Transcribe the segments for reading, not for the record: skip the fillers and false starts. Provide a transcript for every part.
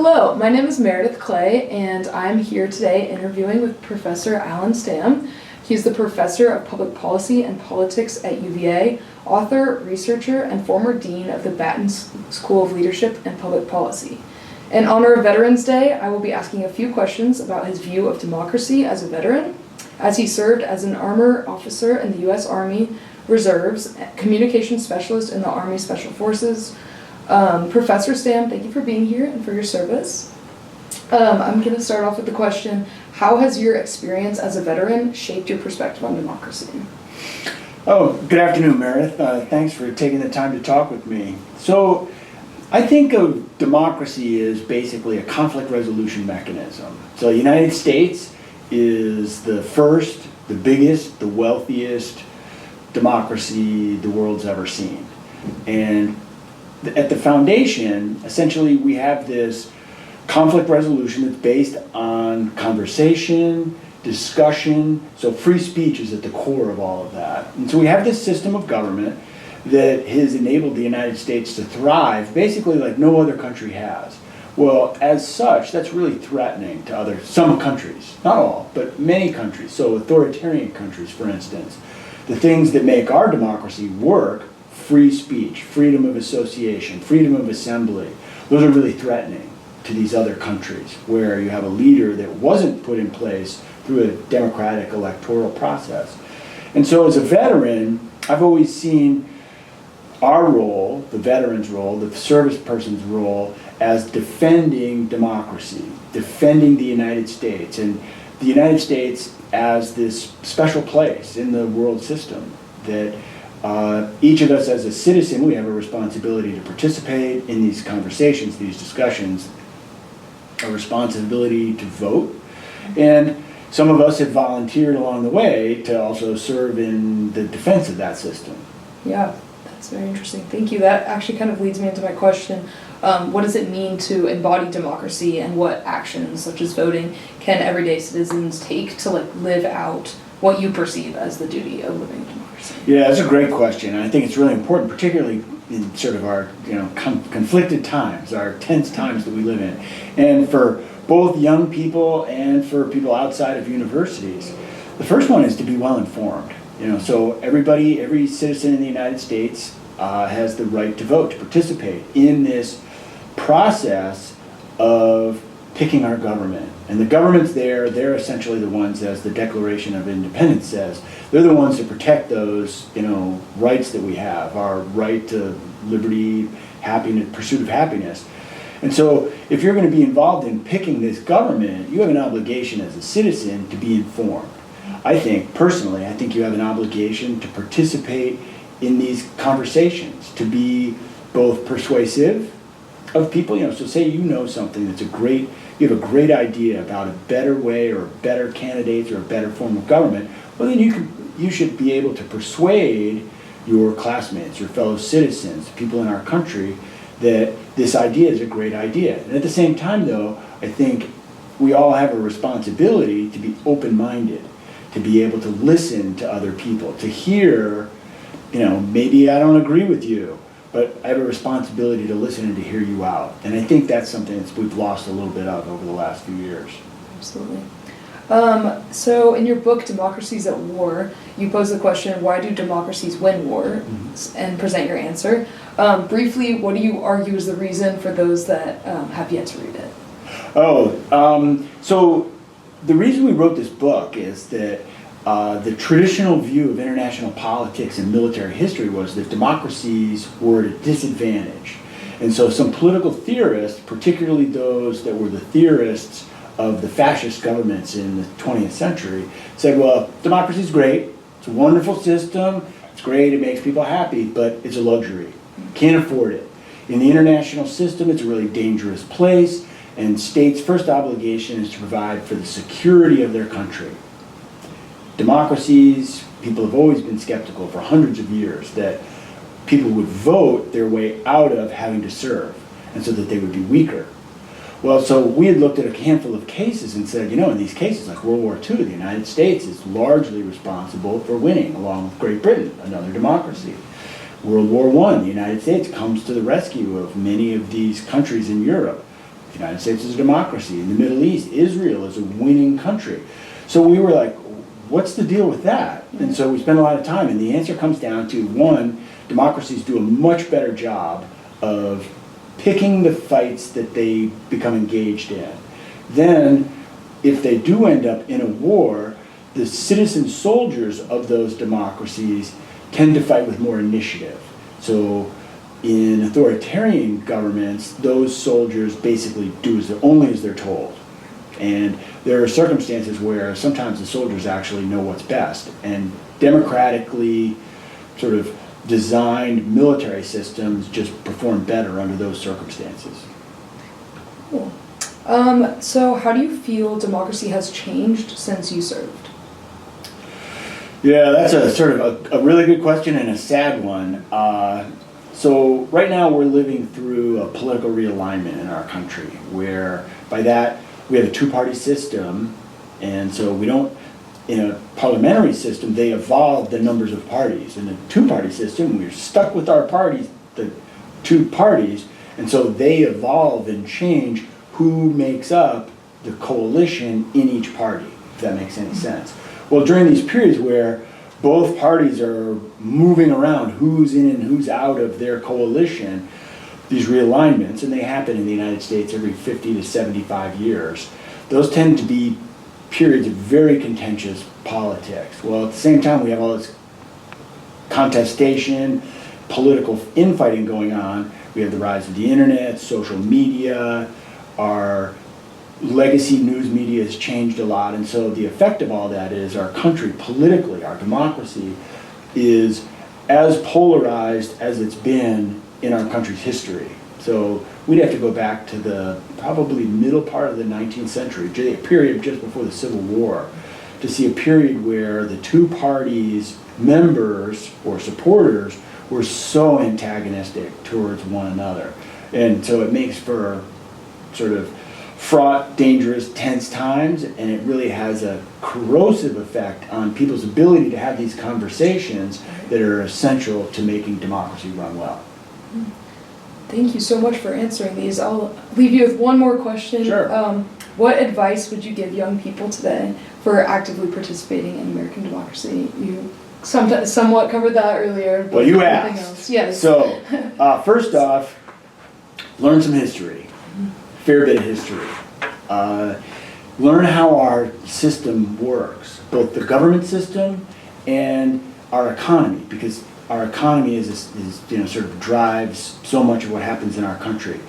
Hello, my name is Meredith Clay, and I'm here today interviewing with Professor Allan Stam. He's the Professor of Public Policy and Politics at UVA, author, researcher, and former Dean of the Batten School of Leadership and Public Policy. In honor of Veterans Day, I will be asking a few questions about his view of democracy as a veteran, as he served as an armor officer in the U.S. Army Reserves, communications specialist in the Army Special Forces. Professor Stam, thank you for being here and for your service. I'm going to start off with the question, how has your experience as a veteran shaped your perspective on democracy? Oh, good afternoon, Meredith. Thanks for taking the time to talk with me. So, I think of democracy as basically a conflict resolution mechanism. So the United States is the first, the biggest, the wealthiest democracy the world's ever seen. And at the foundation, essentially, we have this conflict resolution that's based on conversation, discussion, so free speech is at the core of all of that. And so we have this system of government that has enabled the United States to thrive basically like no other country has. Well, as such, that's really threatening to some countries, not all, but many countries. So authoritarian countries, for instance, the things that make our democracy work, free speech, freedom of association, freedom of assembly, those are really threatening to these other countries where you have a leader that wasn't put in place through a democratic electoral process. And so as a veteran, I've always seen our role, the veteran's role, the service person's role, as defending democracy, defending the United States, and the United States as this special place in the world system that each of us as a citizen, we have a responsibility to participate in these conversations, these discussions, a responsibility to vote, and some of us have volunteered along the way to also serve in the defense of that system. Yeah, that's very interesting. Thank you. That actually kind of leads me into my question. What does it mean to embody democracy, and what actions, such as voting, can everyday citizens take to live out what you perceive as the duty of living in democracy? Yeah, that's a great question, and I think it's really important, particularly in sort of our conflicted times, our tense times that we live in, and for both young people and for people outside of universities. The first one is to be well informed. So every citizen in the United States has the right to vote, to participate in this process of picking our government. And the government's there, they're essentially the ones, as the Declaration of Independence says, they're the ones to protect those, rights that we have, our right to liberty, happiness, pursuit of happiness. And so if you're going to be involved in picking this government, you have an obligation as a citizen to be informed. I think you have an obligation to participate in these conversations, to be both persuasive of people, so say you know something that's you have a great idea about a better way or better candidates or a better form of government, well then you should be able to persuade your classmates, your fellow citizens, people in our country, that this idea is a great idea. And at the same time though, I think we all have a responsibility to be open-minded, to be able to listen to other people, to hear, maybe I don't agree with you, but I have a responsibility to listen and to hear you out. And I think that's something that we've lost a little bit of over the last few years. Absolutely. So in your book, Democracies at War, you pose the question, why do democracies win war? And present your answer. Briefly, what do you argue is the reason for those that have yet to read it? So the reason we wrote this book is that the traditional view of international politics and military history was that democracies were at a disadvantage. And so some political theorists, particularly those that were the theorists of the fascist governments in the 20th century, said, well, democracy is great, it's a wonderful system, it's great, it makes people happy, but it's a luxury. Can't afford it. In the international system, it's a really dangerous place, and states' first obligation is to provide for the security of their country. Democracies, people have always been skeptical for hundreds of years that people would vote their way out of having to serve, and so that they would be weaker. Well, so we had looked at a handful of cases and said, in these cases like World War II, the United States is largely responsible for winning, along with Great Britain, another democracy. World War I, the United States comes to the rescue of many of these countries in Europe. The United States is a democracy. In the Middle East, Israel is a winning country. So we were like, what's the deal with that? And so we spent a lot of time, and the answer comes down to, one, democracies do a much better job of picking the fights that they become engaged in. Then, if they do end up in a war, the citizen soldiers of those democracies tend to fight with more initiative. So in authoritarian governments, those soldiers basically do only as they're told. And there are circumstances where sometimes the soldiers actually know what's best. And democratically sort of designed military systems just perform better under those circumstances. Cool. So how do you feel democracy has changed since you served? Yeah, that's a sort of a really good question and a sad one. So right now we're living through a political realignment in our country, where by that we have a two-party system, and so we don't, in a parliamentary system, they evolve the numbers of parties. In a two-party system, we're stuck with our parties, the two parties, and so they evolve and change who makes up the coalition in each party, if that makes any sense. Well, during these periods where both parties are moving around, who's in and who's out of their coalition, these realignments, and they happen in the United States every 50 to 75 years, those tend to be periods of very contentious politics. Well, at the same time, we have all this contestation, political infighting going on. We have the rise of the internet, social media, our legacy news media has changed a lot, and so the effect of all that is our country politically, our democracy, is as polarized as it's been in our country's history. So we'd have to go back to the probably middle part of the 19th century, a period just before the Civil War, to see a period where the two parties' members or supporters were so antagonistic towards one another. And so it makes for sort of fraught, dangerous, tense times, and it really has a corrosive effect on people's ability to have these conversations that are essential to making democracy run well. Thank you so much for answering these. I'll leave you with one more question. Sure. What advice would you give young people today for actively participating in American democracy? You somewhat covered that earlier. But Well, you anything asked. else? Yes. So, first off, learn some history. Fair bit of history. Learn how our system works, both the government system and our economy, because our economy is sort of drives so much of what happens in our country.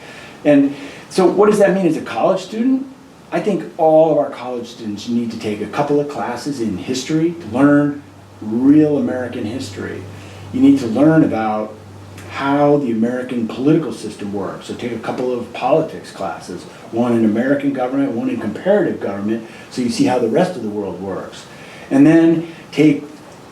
And so what does that mean as a college student? I think all of our college students need to take a couple of classes in history to learn real American history. You need to learn about how the American political system works. So take a couple of politics classes, one in American government, one in comparative government, so you see how the rest of the world works. And then take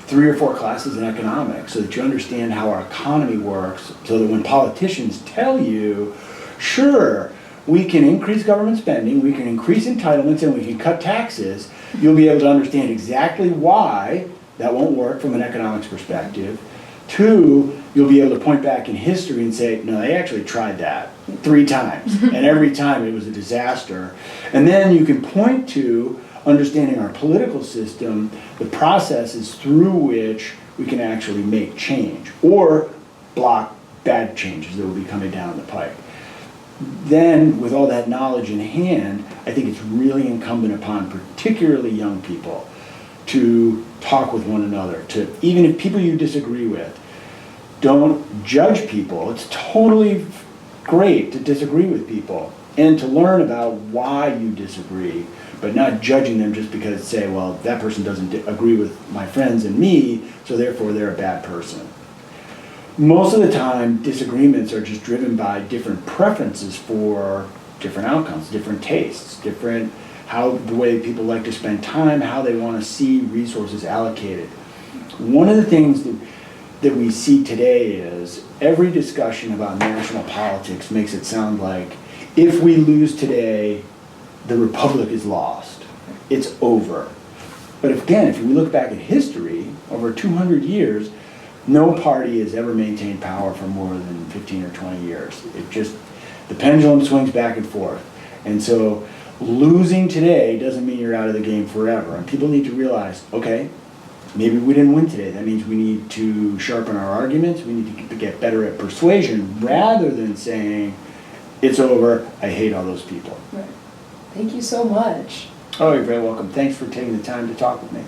3 or 4 classes in economics so that you understand how our economy works, so that when politicians tell you, sure, we can increase government spending, we can increase entitlements, and we can cut taxes, you'll be able to understand exactly why that won't work from an economics perspective. 2, you'll be able to point back in history and say, no, they actually tried that 3 times, and every time it was a disaster. And then you can point to understanding our political system, the processes through which we can actually make change or block bad changes that will be coming down the pike. Then, with all that knowledge in hand, I think it's really incumbent upon particularly young people to talk with one another, to even if people you disagree with, don't judge people. It's totally great to disagree with people and to learn about why you disagree, but not judging them just because, say, well, that person doesn't agree with my friends and me, so therefore they're a bad person. Most of the time, disagreements are just driven by different preferences for different outcomes, different tastes, different the way people like to spend time, how they want to see resources allocated. One of the things that we see today is every discussion about national politics makes it sound like if we lose today, the republic is lost. It's over. But again, if we look back at history, over 200 years, no party has ever maintained power for more than 15 or 20 years. The pendulum swings back and forth. And so losing today doesn't mean you're out of the game forever. And people need to realize, okay, maybe we didn't win today. That means we need to sharpen our arguments. We need to get better at persuasion rather than saying, it's over, I hate all those people. Right. Thank you so much. Oh, you're very welcome. Thanks for taking the time to talk with me.